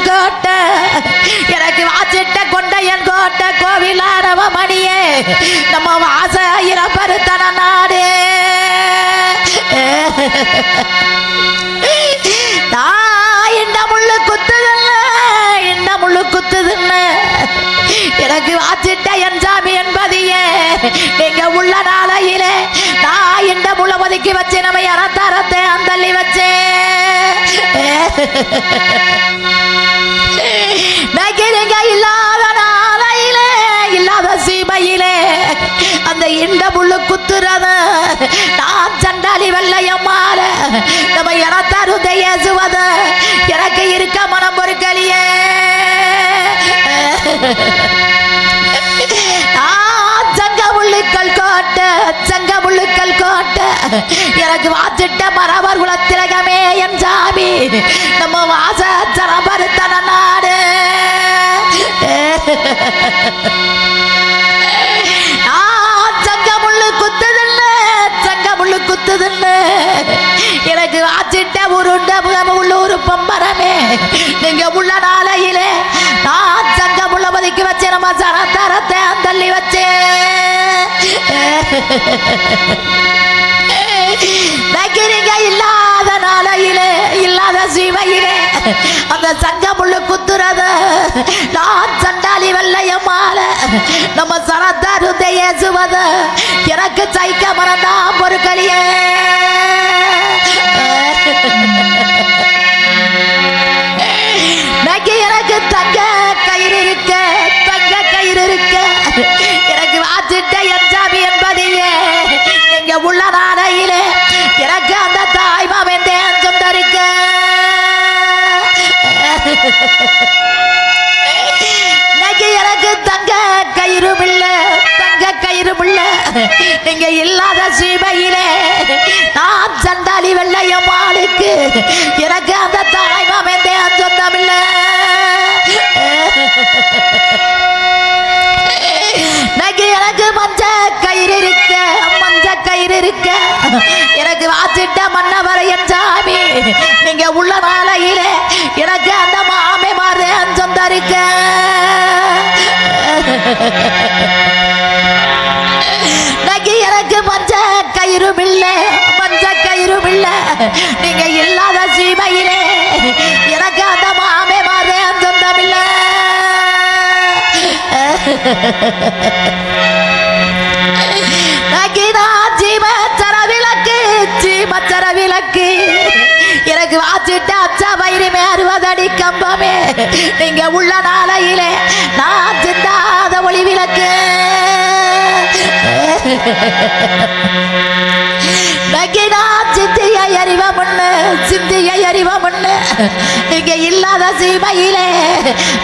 கோட்டை எனக்கு வாச்சிட்ட கொண்ட என் கோட்டை கோவிலாரவ மணியே நம்ம வாச இரப்பருத்தன நாடு இந்த முள்ளு குத்துதுன்னு எனக்கு வாச்சிட்ட என் சாமி என்பதையே நீங்க உள்ள நாளையிலே நான் இந்த முள்ள ஒதுக்கி வச்சு நம்ம இறந்தாரத்தை அந்தள்ளி வச்சேன். நகிரிங்க இல்லாத நாளையிலே இல்லாத சீமையிலே அந்த இந்த முள்ளு குத்துறத நான் சண்டாளி வெள்ளையம்மால நம்ம இறந்தாரு தேசுவத எனக்கு இருக்க மனம் பொறுக்கலியே. சங்கமுள்ளுக்கள் கோட்டை எனக்கு வாச்சிட்ட மரவர் குலத்திலகமே என் சாமி நம்ம வாசரபருத்தன நாடு. சங்கமுள்ளு குத்துதுன்னு எனக்கு வாச்சிட்ட உருண்ட உள்ளூர் பம்பரமே நீங்க உள்ள நாளையிலே நான் சங்கமுள்ள ஒதுக்கி வச்சு நம்ம சரத்தரத்தை தள்ளி வச்சேன். நகிரிங்க இல்லாத நாளையிலே இல்லாத சீமையிலே அந்த சங்கமுள்ளு குத்துறத நான் சண்டாளி வெள்ளையம்மால நம்ம சரத்தாரு தேசுவத எனக்கு சைக்க மறந்தா பொறுக்கலியே. எனக்கு தங்க கயிறு இருக்க எனக்கு வாச்சிட்ட என் சாமி என்பதையே நீங்க உள்ள நாடையிலே எனக்கு அந்த தாய்மா வேண்டேன் சொந்தருக்க. எனக்கு தங்க கயிறும் இல்ல நீங்க இல்லாத சீமையிலே நான் சண்டாளி வெள்ளையம்மாளுக்கு எனக்கு அந்த தாய்மா வேண்டேன் சொந்தம் இல்ல. எனக்கு மஞ்ச கயிறு இருக்க எனக்கு வாச்சிட்ட மன்னவரை என் சாமி நீங்க உள்ள நாளையிலே எனக்கு அந்த மாமே மாறு சொந்தரிக்க. எனக்கு மஞ்ச கயிறும் இல்ல நீங்க இல்லாத சீமையிலே எனக்கு அந்த மாமே மாறு சொந்தம் இல்ல. சீமச்சர விளக்கு எனக்கு வாச்சிட்ட அச்சா வயிறு மேறுவதடி கம்பமே நீங்க உள்ள நாளையிலே நான் சிந்தாத ஒளி விளக்கு. சிந்திய அறிவ முன்னு நீங்க இல்லாத சீமையிலே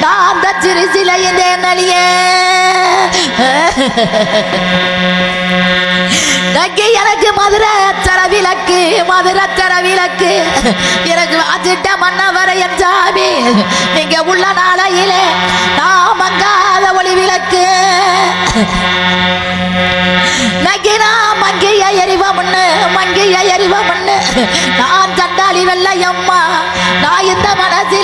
நான் சிறு சிலையின் நலியே. எனக்கு மதுரை விளக்கு எனக்கு வாச்சிட்ட மன்னவரை என் சாமி நீங்க உள்ள நாளையிலே நான் மங்காத ஒளி விளக்கு. மங்கிய எறிவ முன்னு நான் சண்டாளி வெள்ளையம்மா நான் இந்த மனசு